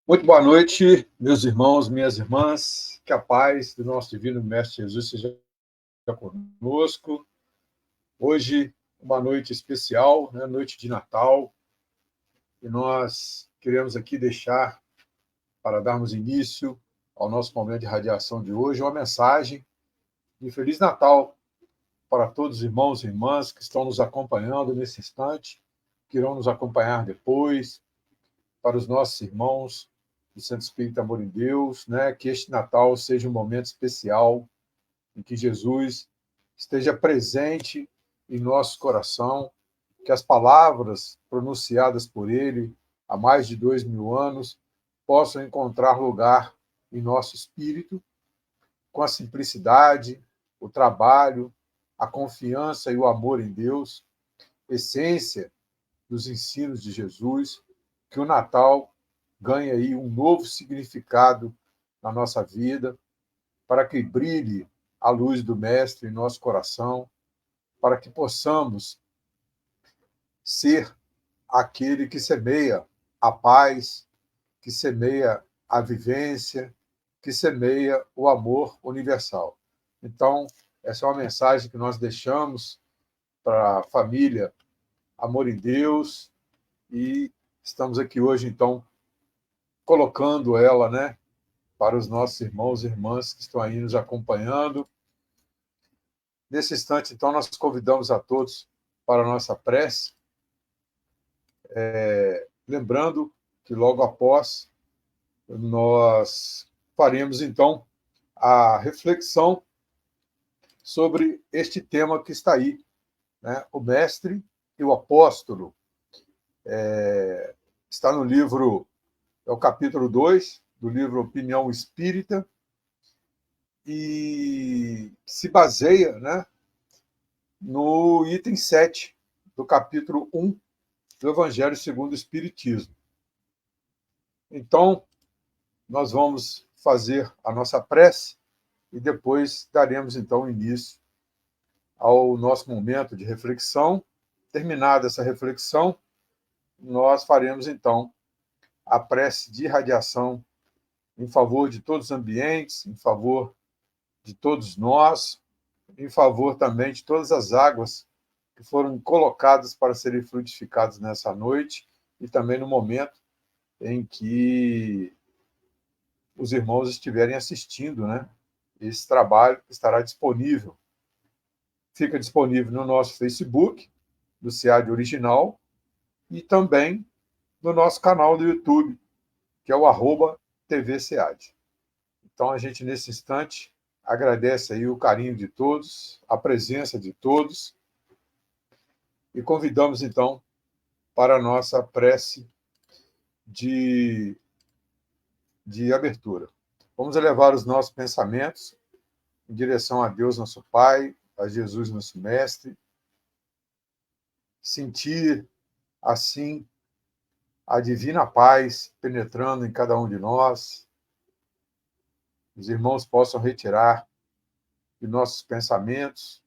Muito boa noite, meus irmãos, minhas irmãs. Que a paz do nosso divino Mestre Jesus seja conosco. Hoje, uma noite especial, né? Noite de Natal, e nós queremos aqui deixar, para darmos início ao nosso momento de radiação de hoje, uma mensagem de Feliz Natal para todos os irmãos e irmãs que estão nos acompanhando nesse instante, que irão nos acompanhar depois, para os nossos irmãos do Centro Espírita Amor em Deus, né? Que este Natal seja um momento especial em que Jesus esteja presente em nosso coração, que as palavras pronunciadas por Ele há mais de 2000 anos possam encontrar lugar em nosso espírito, com a simplicidade, o trabalho, a confiança e o amor em Deus, essência dos ensinos de Jesus, que o Natal ganhe aí um novo significado na nossa vida, para que brilhe a luz do Mestre em nosso coração, para que possamos ser aquele que semeia a paz, que semeia a vivência, que semeia o amor universal. Então, essa é uma mensagem que nós deixamos para a família Amor em Deus, e estamos aqui hoje, então, colocando ela, né, para os nossos irmãos e irmãs que estão aí nos acompanhando. Nesse instante, então, nós convidamos a todos para a nossa prece, lembrando que logo após nós faremos, então, a reflexão sobre este tema que está aí, né, o Mestre e o Apóstolo. Está no livro, é o capítulo 2 do livro Opinião Espírita, e se baseia, né, no item 7 do capítulo 1 do Evangelho segundo o Espiritismo. Então, nós vamos fazer a nossa prece e depois daremos, então, início ao nosso momento de reflexão. Terminada essa reflexão, nós faremos, então, a prece de irradiação em favor de todos os ambientes, em favor de todos nós, em favor também de todas as águas que foram colocadas para serem fluidificadas nessa noite e também no momento em que os irmãos estiverem assistindo, né? Esse trabalho estará disponível. Fica disponível no nosso Facebook, do SEAD Original, e também no nosso canal do YouTube, que é o @TVSEAD. Então, a gente, nesse instante, agradece aí o carinho de todos, a presença de todos, e convidamos, então, para a nossa prece de abertura. Vamos elevar os nossos pensamentos em direção a Deus, nosso Pai, a Jesus, nosso Mestre, sentir, assim, a divina paz penetrando em cada um de nós, os irmãos possam retirar de nossos pensamentos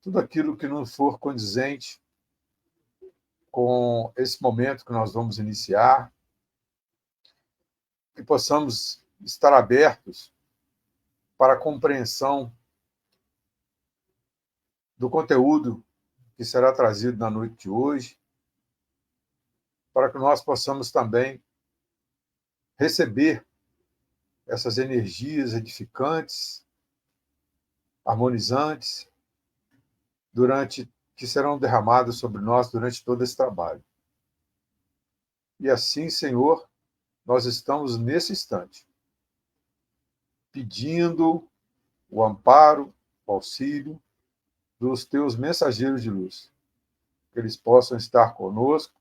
tudo aquilo que não for condizente com esse momento que nós vamos iniciar, que possamos estar abertos para a compreensão do conteúdo que será trazido na noite de hoje, para que nós possamos também receber essas energias edificantes, harmonizantes, que serão derramadas sobre nós durante todo esse trabalho. E assim, Senhor, nós estamos nesse instante, pedindo o amparo, o auxílio dos teus mensageiros de luz, que eles possam estar conosco,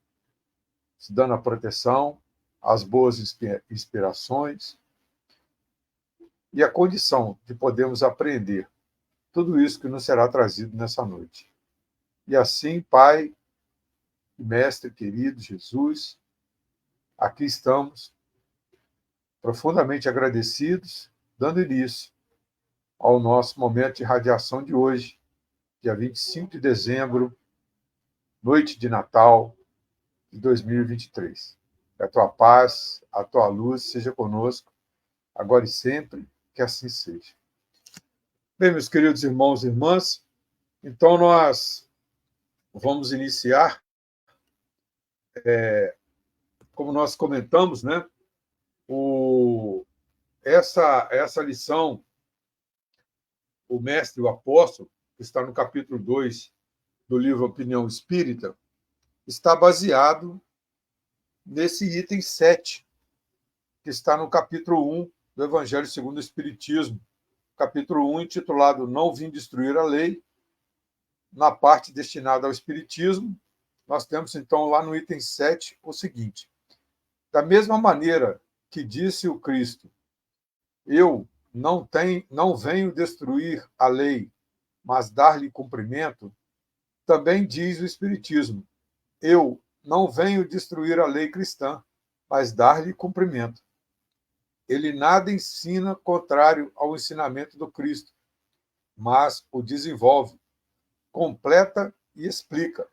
se dando a proteção, as boas inspirações e a condição de podermos aprender tudo isso que nos será trazido nessa noite. E assim, Pai e Mestre querido Jesus, aqui estamos, profundamente agradecidos, dando início ao nosso momento de radiação de hoje, dia 25 de dezembro, noite de Natal de 2023. Que a tua paz, a tua luz seja conosco, agora e sempre, que assim seja. Bem, meus queridos irmãos e irmãs, então nós vamos iniciar, como nós comentamos, né, essa lição, o mestre, o apóstolo, que está no capítulo 2 do livro Opinião Espírita, está baseado nesse item 7, que está no capítulo 1 do Evangelho segundo o Espiritismo, capítulo 1, intitulado Não Vim Destruir a Lei. Na parte destinada ao Espiritismo, nós temos, então, lá no item 7, o seguinte: da mesma maneira que disse o Cristo, eu não venho destruir a lei, mas dar-lhe cumprimento, também diz o Espiritismo, eu não venho destruir a lei cristã, mas dar-lhe cumprimento. Ele nada ensina contrário ao ensinamento do Cristo, mas o desenvolve, completa e explica,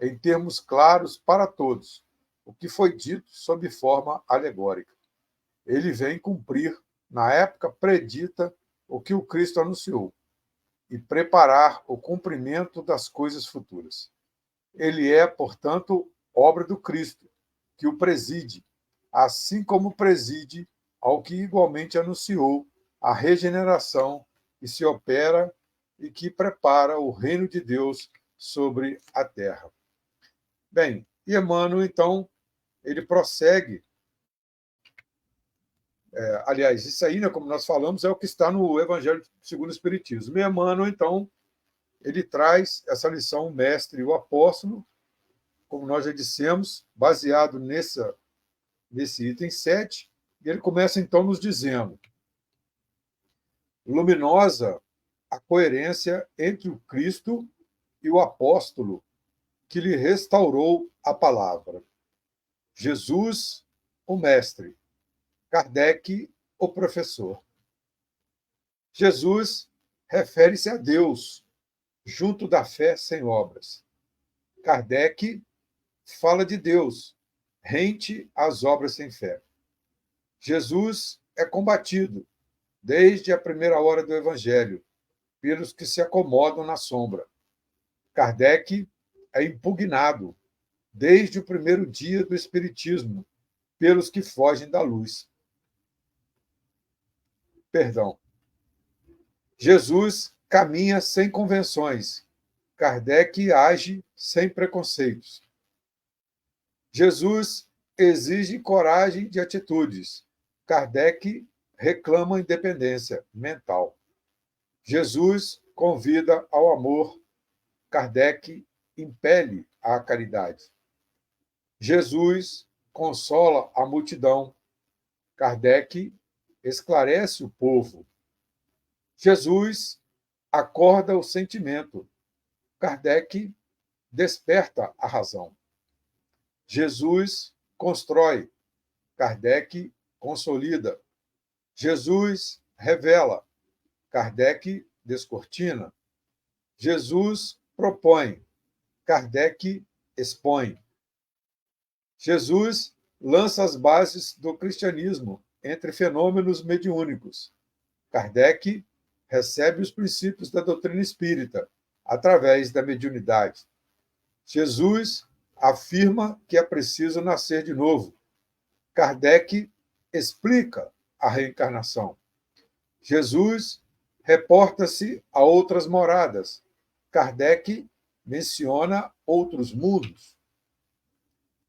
em termos claros para todos, o que foi dito sob forma alegórica. Ele vem cumprir, na época predita, o que o Cristo anunciou, e preparar o cumprimento das coisas futuras. Ele é, portanto, obra do Cristo, que o preside, assim como preside ao que igualmente anunciou a regeneração que se opera e que prepara o reino de Deus sobre a terra. Bem, e Emmanuel, então, ele prossegue. Aliás, isso aí, né, como nós falamos, é o que está no Evangelho segundo o Espiritismo. E Emmanuel, então, ele traz essa lição, o mestre e o apóstolo, como nós já dissemos, baseado nesse item 7, e ele começa, então, nos dizendo: luminosa a coerência entre o Cristo e o apóstolo que lhe restaurou a palavra. Jesus, o mestre. Kardec, o professor. Jesus refere-se a Deus, junto da fé sem obras. Kardec fala de Deus, rente às obras sem fé. Jesus é combatido, desde a primeira hora do Evangelho, pelos que se acomodam na sombra. Kardec é impugnado, desde o primeiro dia do Espiritismo, pelos que fogem da luz. Jesus caminha sem convenções. Kardec age sem preconceitos. Jesus exige coragem de atitudes. Kardec reclama independência mental. Jesus convida ao amor. Kardec impele à caridade. Jesus consola a multidão. Kardec esclarece o povo. Jesus acorda o sentimento. Kardec desperta a razão. Jesus constrói. Kardec consolida. Jesus revela. Kardec descortina. Jesus propõe. Kardec expõe. Jesus lança as bases do cristianismo entre fenômenos mediúnicos. Kardec recebe os princípios da doutrina espírita através da mediunidade. Jesus afirma que é preciso nascer de novo. Kardec explica a reencarnação. Jesus reporta-se a outras moradas. Kardec menciona outros mundos.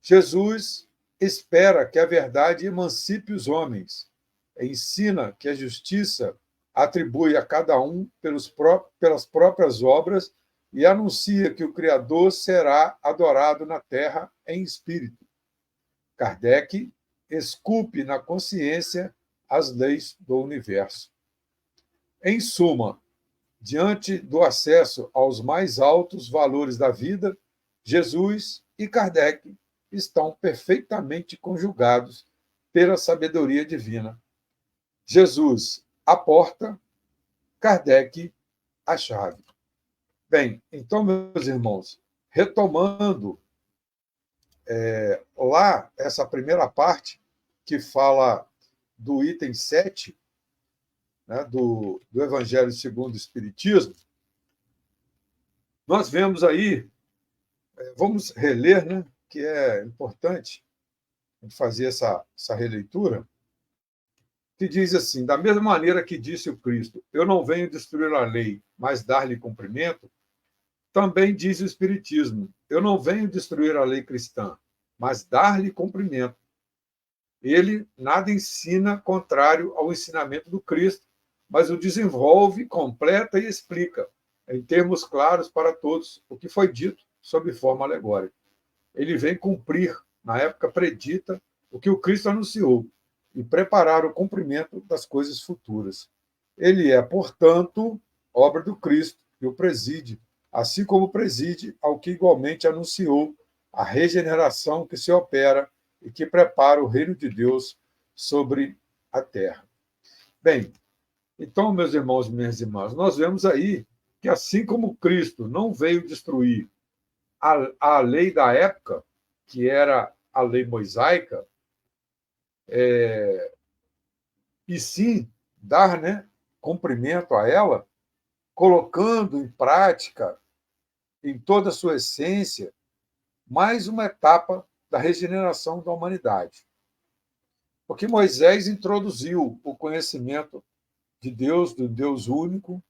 Jesus espera que a verdade emancipe os homens. Ensina que a justiça atribui a cada um pelas próprias obras e anuncia que o Criador será adorado na terra em espírito. Kardec esculpe na consciência as leis do universo. Em suma, diante do acesso aos mais altos valores da vida, Jesus e Kardec estão perfeitamente conjugados pela sabedoria divina. Jesus, a porta, Kardec, a chave. Bem, então, meus irmãos, retomando Lá, essa primeira parte, que fala do item 7, né, do Evangelho segundo o Espiritismo, nós vemos aí, vamos reler, né, que é importante fazer essa releitura, que diz assim: da mesma maneira que disse o Cristo, eu não venho destruir a lei, mas dar-lhe cumprimento, também diz o Espiritismo, eu não venho destruir a lei cristã, mas dar-lhe cumprimento. Ele nada ensina contrário ao ensinamento do Cristo, mas o desenvolve, completa e explica, em termos claros para todos, o que foi dito sob forma alegórica. Ele vem cumprir, na época predita, o que o Cristo anunciou e preparar o cumprimento das coisas futuras. Ele é, portanto, obra do Cristo e o preside, assim como preside ao que igualmente anunciou a regeneração que se opera e que prepara o reino de Deus sobre a terra. Bem, então, meus irmãos e minhas irmãs, nós vemos aí que, assim como Cristo não veio destruir a lei da época, que era a lei mosaica, e sim dar, né, cumprimento a ela, colocando em prática, em toda a sua essência, mais uma etapa da regeneração da humanidade. Porque Moisés introduziu o conhecimento de Deus, do Deus único,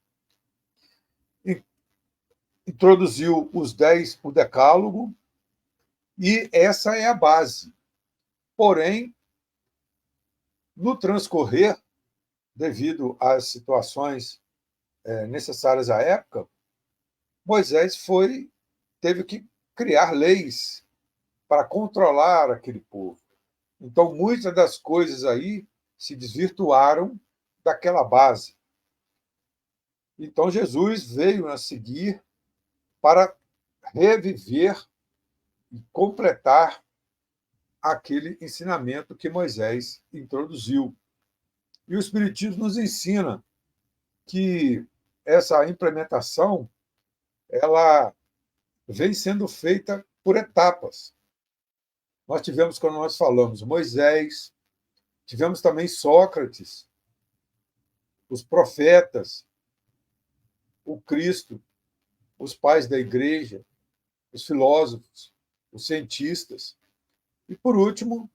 introduziu o decálogo, e essa é a base. Porém, no transcorrer, devido às situações necessárias à época, Moisés teve que criar leis para controlar aquele povo. Então, muitas das coisas aí se desvirtuaram daquela base. Então, Jesus veio a seguir para reviver e completar aquele ensinamento que Moisés introduziu. E o Espiritismo nos ensina que essa implementação ela vem sendo feita por etapas. Nós tivemos, quando nós falamos, Moisés, tivemos também Sócrates, os profetas, o Cristo, os pais da igreja, os filósofos, os cientistas. E, por último,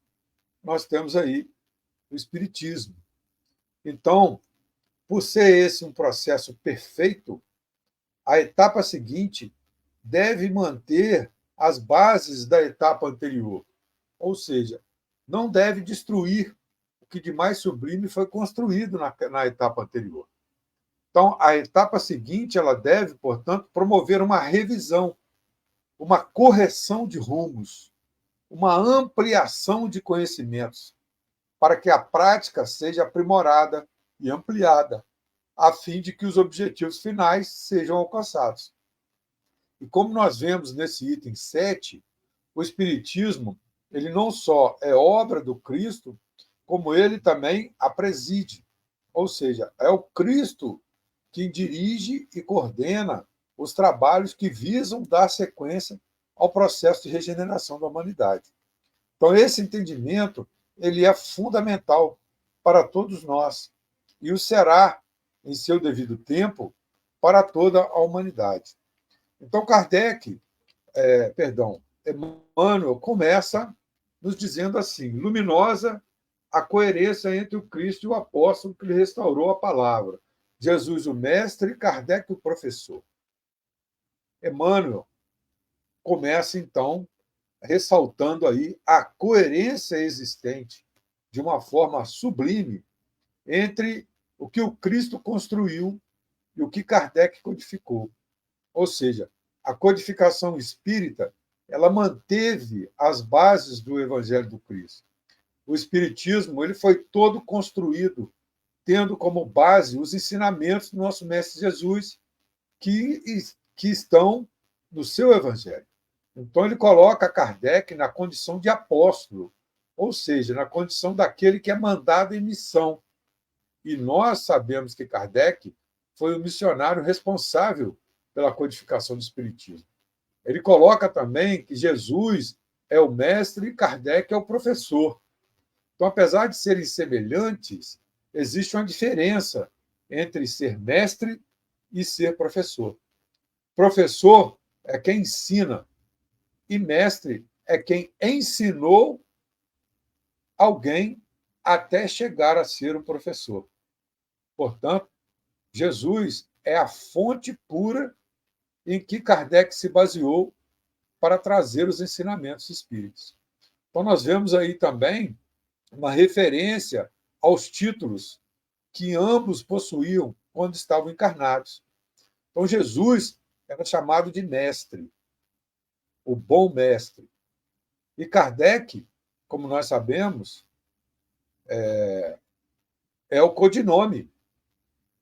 nós temos aí o Espiritismo. Então, por ser esse um processo perfeito, a etapa seguinte deve manter as bases da etapa anterior. Ou seja, não deve destruir o que de mais sublime foi construído na etapa anterior. Então, a etapa seguinte ela deve, portanto, promover uma revisão, uma correção de rumos, uma ampliação de conhecimentos, para que a prática seja aprimorada e ampliada, a fim de que os objetivos finais sejam alcançados. E como nós vemos nesse item 7, o Espiritismo ele não só é obra do Cristo, como ele também a preside. Ou seja, é o Cristo que dirige e coordena os trabalhos que visam dar sequência ao processo de regeneração da humanidade. Então, esse entendimento ele é fundamental para todos nós e o será, em seu devido tempo, para toda a humanidade. Então, Emmanuel começa nos dizendo assim: luminosa a coerência entre o Cristo e o apóstolo que lhe restaurou a palavra, Jesus o mestre e Kardec o professor. Emmanuel começa, então, ressaltando aí a coerência existente de uma forma sublime entre o que o Cristo construiu e o que Kardec codificou. Ou seja, a codificação espírita ela manteve as bases do Evangelho do Cristo. O Espiritismo ele foi todo construído tendo como base os ensinamentos do nosso Mestre Jesus que estão no seu Evangelho. Então, ele coloca Kardec na condição de apóstolo, ou seja, na condição daquele que é mandado em missão. E nós sabemos que Kardec foi o missionário responsável pela codificação do Espiritismo. Ele coloca também que Jesus é o mestre e Kardec é o professor. Então, apesar de serem semelhantes, existe uma diferença entre ser mestre e ser professor. Professor é quem ensina, e mestre é quem ensinou alguém até chegar a ser um professor. Portanto, Jesus é a fonte pura em que Kardec se baseou para trazer os ensinamentos espíritas. Então, nós vemos aí também uma referência aos títulos que ambos possuíam quando estavam encarnados. Então, Jesus era chamado de mestre, o bom mestre. E Kardec, como nós sabemos, é o codinome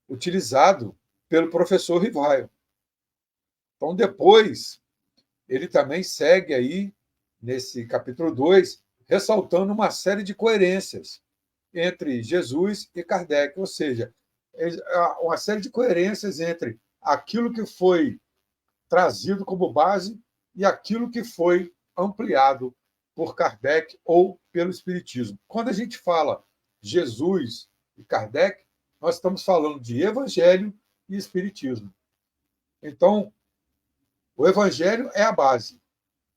utilizado pelo professor Rivaio. Então, depois, ele também segue aí, nesse capítulo 2, ressaltando uma série de coerências entre Jesus e Kardec, ou seja, uma série de coerências entre aquilo que foi trazido como base e aquilo que foi ampliado por Kardec ou pelo Espiritismo. Quando a gente fala Jesus e Kardec, nós estamos falando de Evangelho e Espiritismo. Então, o Evangelho é a base,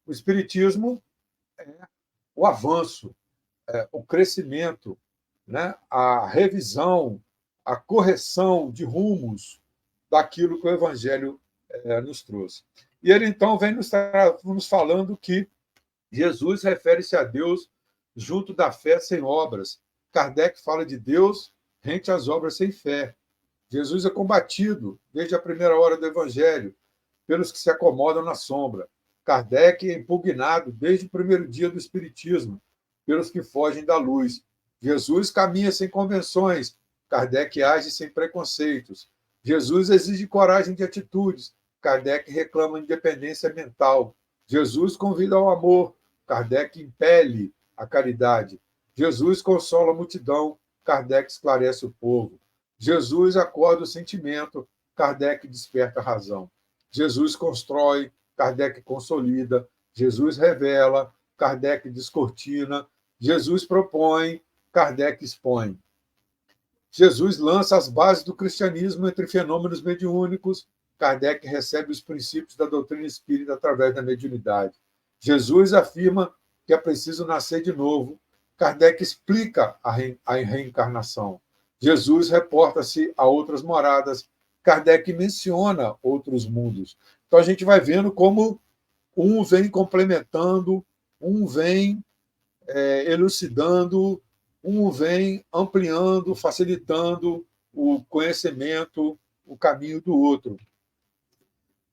o Espiritismo é o avanço, o crescimento, né? A revisão, a correção de rumos daquilo que o Evangelho nos trouxe. E ele, então, vem nos falando que Jesus refere-se a Deus junto da fé sem obras. Kardec fala de Deus rente às obras sem fé. Jesus é combatido desde a primeira hora do Evangelho pelos que se acomodam na sombra. Kardec é impugnado desde o primeiro dia do Espiritismo pelos que fogem da luz. Jesus caminha sem convenções. Kardec age sem preconceitos. Jesus exige coragem de atitudes. Kardec reclama independência mental. Jesus convida ao amor. Kardec impele a caridade. Jesus consola a multidão. Kardec esclarece o povo. Jesus acorda o sentimento. Kardec desperta a razão. Jesus constrói. Kardec consolida. Jesus revela. Kardec descortina. Jesus propõe. Kardec expõe. Jesus lança as bases do cristianismo entre fenômenos mediúnicos. Kardec recebe os princípios da doutrina espírita através da mediunidade. Jesus afirma que é preciso nascer de novo. Kardec explica a reencarnação. Jesus reporta-se a outras moradas. Kardec menciona outros mundos. Então a gente vai vendo como um vem complementando, um vem elucidando, um vem ampliando, facilitando o conhecimento, o caminho do outro.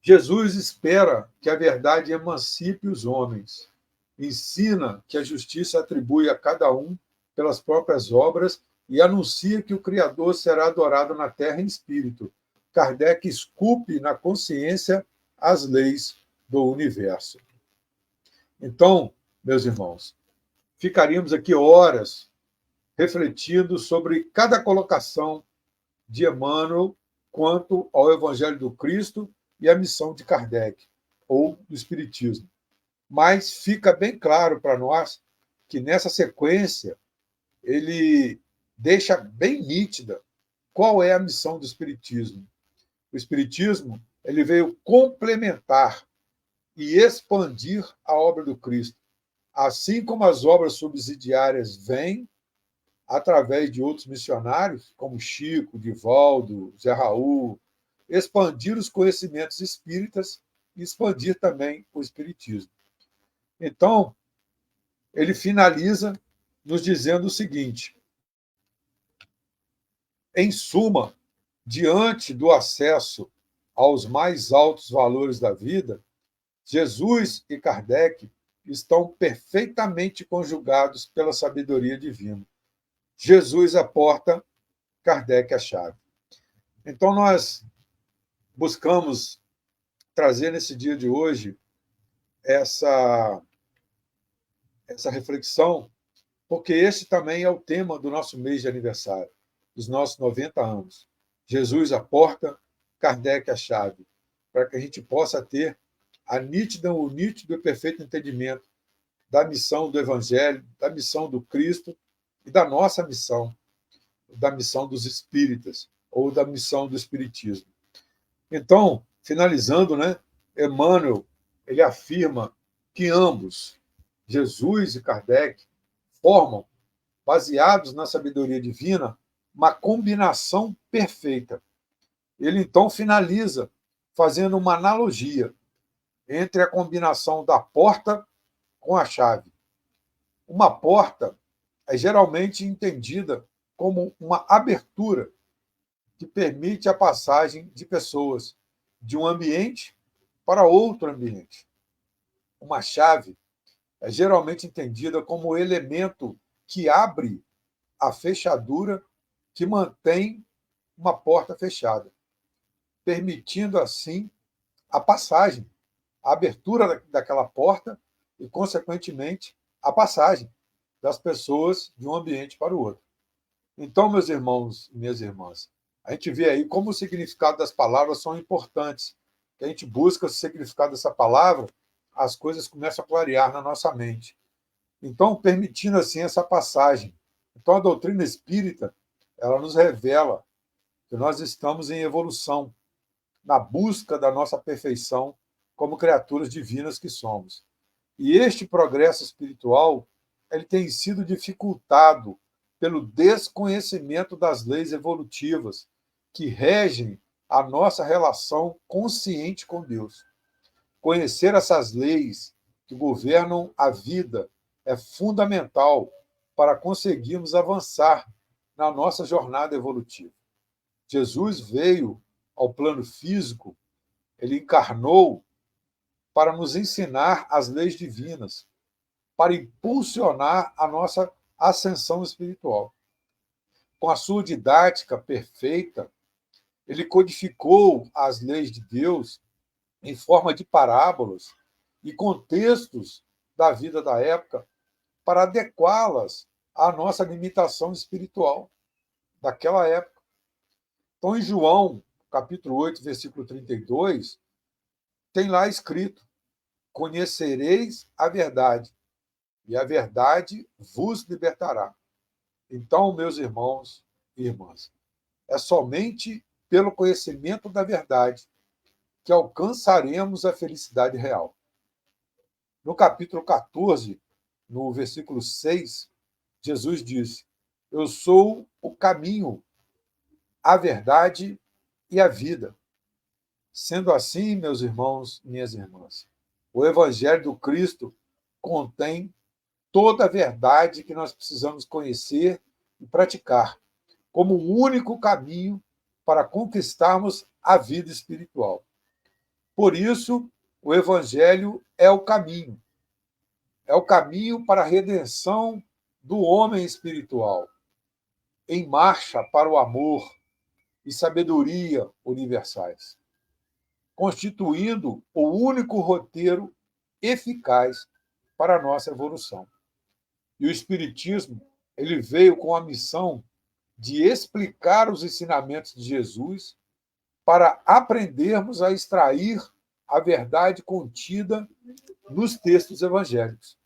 Jesus espera que a verdade emancipe os homens, ensina que a justiça atribui a cada um pelas próprias obras e anuncia que o Criador será adorado na terra em espírito. Kardec esculpe na consciência as leis do universo. Então, meus irmãos, ficaríamos aqui horas refletindo sobre cada colocação de Emmanuel quanto ao Evangelho do Cristo e a missão de Kardec, ou do Espiritismo. Mas fica bem claro para nós que, nessa sequência, ele deixa bem nítida qual é a missão do Espiritismo. O Espiritismo ele veio complementar e expandir a obra do Cristo, assim como as obras subsidiárias vêm através de outros missionários, como Chico, Divaldo, Zé Raul, expandir os conhecimentos espíritas e expandir também o espiritismo. Então, ele finaliza nos dizendo o seguinte: em suma, diante do acesso aos mais altos valores da vida, Jesus e Kardec estão perfeitamente conjugados pela sabedoria divina. Jesus a porta, Kardec a chave. Então, nós buscamos trazer nesse dia de hoje essa reflexão, porque esse também é o tema do nosso mês de aniversário, dos nossos 90 anos. Jesus a porta, Kardec a chave, para que a gente possa ter o nítido e perfeito entendimento da missão do Evangelho, da missão do Cristo e da nossa missão, da missão dos espíritas, ou da missão do espiritismo. Então, finalizando, né, Emmanuel, ele afirma que ambos, Jesus e Kardec, formam, baseados na sabedoria divina, uma combinação perfeita. Ele, então, finaliza fazendo uma analogia entre a combinação da porta com a chave. Uma porta é geralmente entendida como uma abertura que permite a passagem de pessoas de um ambiente para outro ambiente. Uma chave é geralmente entendida como o elemento que abre a fechadura que mantém uma porta fechada, permitindo assim a passagem, a abertura daquela porta e, consequentemente, a passagem das pessoas de um ambiente para o outro. Então, meus irmãos e minhas irmãs, a gente vê aí como o significado das palavras são importantes. Que a gente busca o significado dessa palavra, as coisas começam a clarear na nossa mente. Então, permitindo assim essa passagem. Então, a doutrina espírita, ela nos revela que nós estamos em evolução, na busca da nossa perfeição como criaturas divinas que somos. E este progresso espiritual, ele tem sido dificultado pelo desconhecimento das leis evolutivas que regem a nossa relação consciente com Deus. Conhecer essas leis que governam a vida é fundamental para conseguirmos avançar na nossa jornada evolutiva. Jesus veio ao plano físico, ele encarnou para nos ensinar as leis divinas, para impulsionar a nossa ascensão espiritual. Com a sua didática perfeita, ele codificou as leis de Deus em forma de parábolas e contextos da vida da época para adequá-las à nossa limitação espiritual daquela época. Então, em João, capítulo 8, versículo 32, tem lá escrito: conhecereis a verdade, e a verdade vos libertará. Então, meus irmãos e irmãs, é somente pelo conhecimento da verdade que alcançaremos a felicidade real. No capítulo 14, no versículo 6, Jesus diz: eu sou o caminho, a verdade e a vida. Sendo assim, meus irmãos e minhas irmãs, o Evangelho do Cristo contém toda a verdade que nós precisamos conhecer e praticar, como o único caminho para conquistarmos a vida espiritual. Por isso, o Evangelho é o caminho para a redenção do homem espiritual, em marcha para o amor e sabedoria universais, constituindo o único roteiro eficaz para a nossa evolução. E o Espiritismo, ele veio com a missão de explicar os ensinamentos de Jesus para aprendermos a extrair a verdade contida nos textos evangélicos,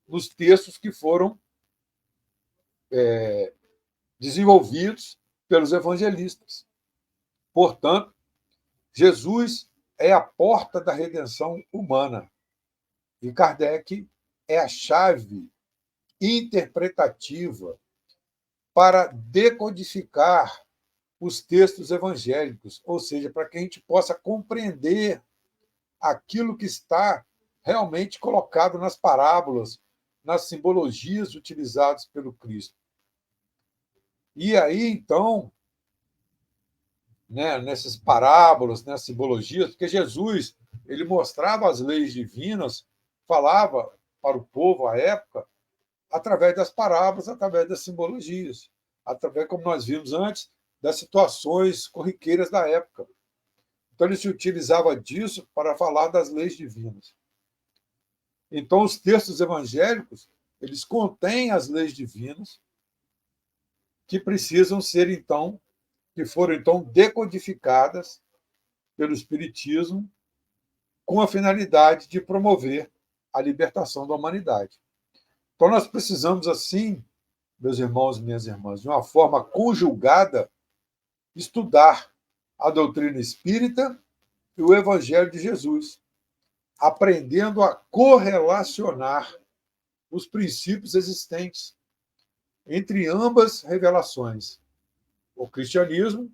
nos textos que foram desenvolvidos pelos evangelistas. Portanto, Jesus é a porta da redenção humana e Kardec é a chave interpretativa para decodificar os textos evangélicos, ou seja, para que a gente possa compreender aquilo que está realmente colocado nas parábolas, nas simbologias utilizadas pelo Cristo. E aí, então, né, nessas parábolas, nessas simbologias, porque Jesus ele mostrava as leis divinas, falava para o povo à época, através das parábolas, através das simbologias, através, como nós vimos antes, das situações corriqueiras da época. Então, ele se utilizava disso para falar das leis divinas. Então, os textos evangélicos, eles contêm as leis divinas que precisam ser, então, que foram, então, decodificadas pelo Espiritismo com a finalidade de promover a libertação da humanidade. Então, nós precisamos, assim, meus irmãos e minhas irmãs, de uma forma conjugada, estudar a doutrina espírita e o Evangelho de Jesus, aprendendo a correlacionar os princípios existentes entre ambas revelações, o cristianismo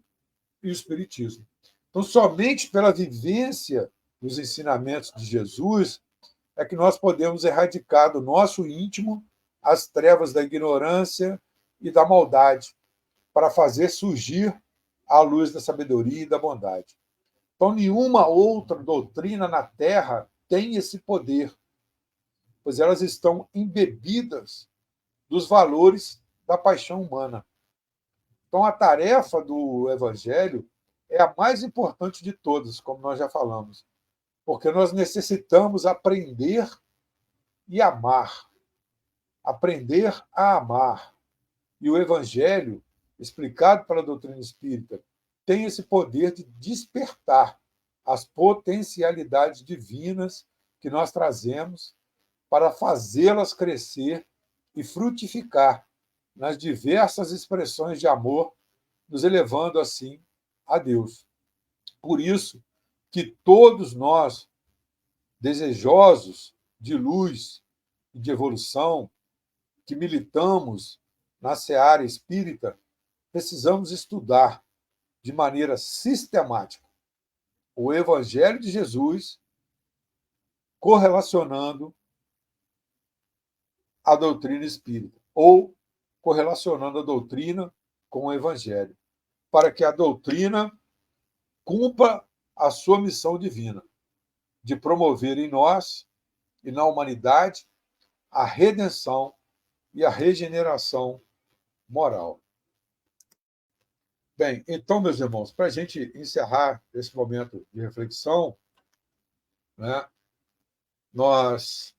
e o espiritismo. Então, somente pela vivência dos ensinamentos de Jesus é que nós podemos erradicar do nosso íntimo as trevas da ignorância e da maldade, para fazer surgir a luz da sabedoria e da bondade. Então, nenhuma outra doutrina na Terra tem esse poder, pois elas estão embebidas dos valores da paixão humana. Então, a tarefa do Evangelho é a mais importante de todas, como nós já falamos, porque nós necessitamos aprender e amar. Aprender a amar. E o Evangelho, explicado pela doutrina espírita, tem esse poder de despertar as potencialidades divinas que nós trazemos para fazê-las crescer e frutificar nas diversas expressões de amor, nos elevando assim a Deus. Por isso que todos nós, desejosos de luz e de evolução, que militamos na seara espírita, precisamos estudar de maneira sistemática o Evangelho de Jesus, correlacionando a doutrina espírita, ou correlacionando a doutrina com o Evangelho, para que a doutrina cumpra a sua missão divina, de promover em nós e na humanidade a redenção e a regeneração moral. Bem, então, meus irmãos, para a gente encerrar esse momento de reflexão, né, nós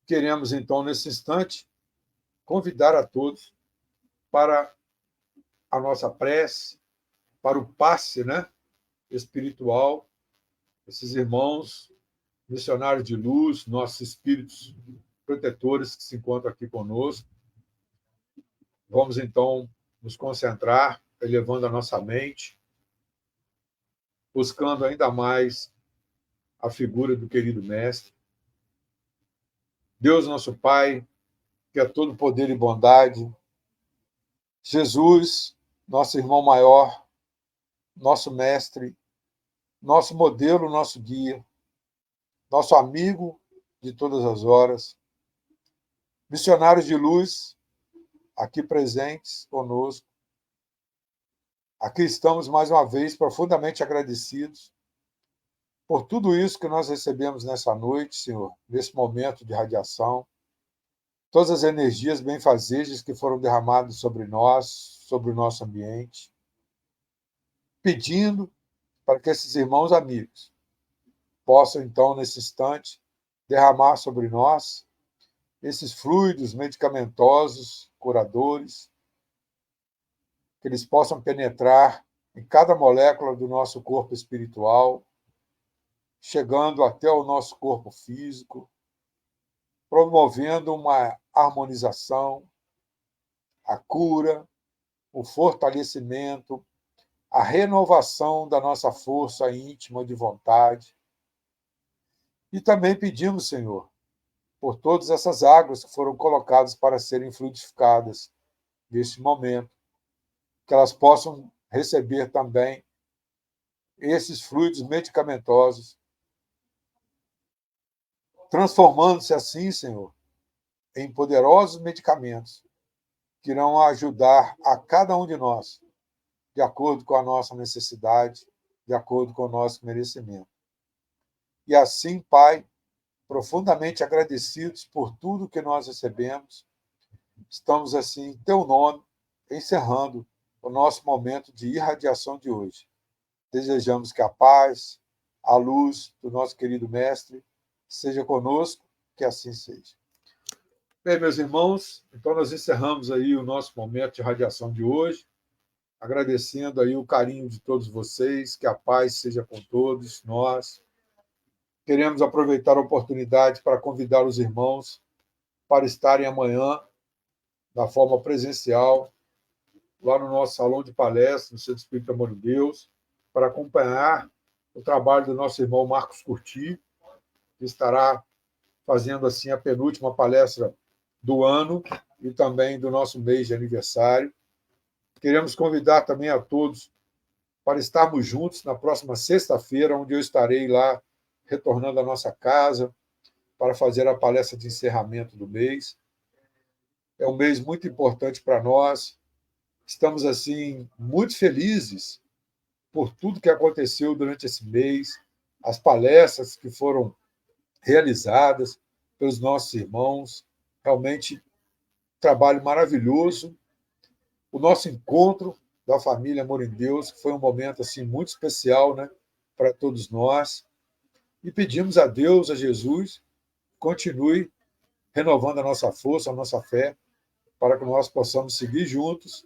queremos, então, nesse instante, convidar a todos para a nossa prece, para o passe, né, espiritual, esses irmãos missionários de luz, nossos espíritos protetores que se encontram aqui conosco. Vamos, então, nos concentrar, elevando a nossa mente, buscando ainda mais a figura do querido Mestre. Deus, nosso Pai, que é todo poder e bondade. Jesus, nosso irmão maior, nosso mestre, nosso modelo, nosso guia, nosso amigo de todas as horas. Missionários de luz, aqui presentes conosco. Aqui estamos, mais uma vez, profundamente agradecidos por tudo isso que nós recebemos nessa noite, Senhor, nesse momento de radiação, todas as energias benfazejas que foram derramadas sobre nós, sobre o nosso ambiente, pedindo para que esses irmãos amigos possam, então, nesse instante, derramar sobre nós esses fluidos medicamentosos, curadores, que eles possam penetrar em cada molécula do nosso corpo espiritual, chegando até o nosso corpo físico, promovendo uma harmonização, a cura, o fortalecimento, a renovação da nossa força íntima de vontade. E também pedimos, Senhor, por todas essas águas que foram colocadas para serem fluidificadas neste momento, que elas possam receber também esses fluidos medicamentosos, transformando-se assim, Senhor, em poderosos medicamentos que irão ajudar a cada um de nós, de acordo com a nossa necessidade, de acordo com o nosso merecimento. E assim, Pai, profundamente agradecidos por tudo que nós recebemos, estamos assim, em Teu nome, encerrando o nosso momento de irradiação de hoje. Desejamos que a paz, a luz do nosso querido Mestre seja conosco, que assim seja. Bem, meus irmãos, então nós encerramos aí o nosso momento de radiação de hoje, agradecendo aí o carinho de todos vocês, que a paz seja com todos nós, Queremos aproveitar a oportunidade para convidar os irmãos para estarem amanhã, da forma presencial, lá no nosso salão de palestras, no Centro Espírita Amor de Deus, para acompanhar o trabalho do nosso irmão Marcos Curti, que estará fazendo assim a penúltima palestra do ano e também do nosso mês de aniversário. Queremos convidar também a todos para estarmos juntos na próxima sexta-feira, onde eu estarei lá retornando à nossa casa para fazer a palestra de encerramento do mês. É um mês muito importante para nós. Estamos assim muito felizes por tudo que aconteceu durante esse mês, as palestras que foram realizadas pelos nossos irmãos. Realmente, trabalho maravilhoso. O nosso encontro da família Amor em Deus, que foi um momento assim muito especial, né, para todos nós. E pedimos a Deus, a Jesus, continue renovando a nossa força, a nossa fé, para que nós possamos seguir juntos,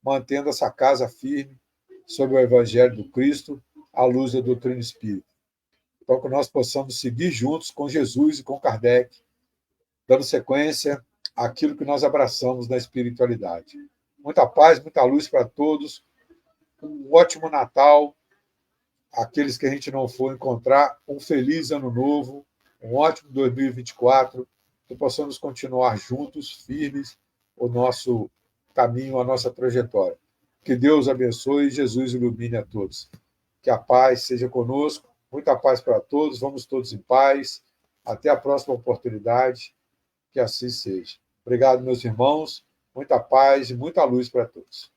mantendo essa casa firme sobre o Evangelho do Cristo, à luz da doutrina espírita. Então, que nós possamos seguir juntos com Jesus e com Kardec, dando sequência àquilo que nós abraçamos na espiritualidade. Muita paz, muita luz para todos, um ótimo Natal, aqueles que a gente não for encontrar, um feliz ano novo, um ótimo 2024, que possamos continuar juntos, firmes, o nosso caminho, a nossa trajetória. Que Deus abençoe e Jesus ilumine a todos. Que a paz seja conosco, muita paz para todos, vamos todos em paz. Até a próxima oportunidade, que assim seja. Obrigado, meus irmãos, muita paz e muita luz para todos.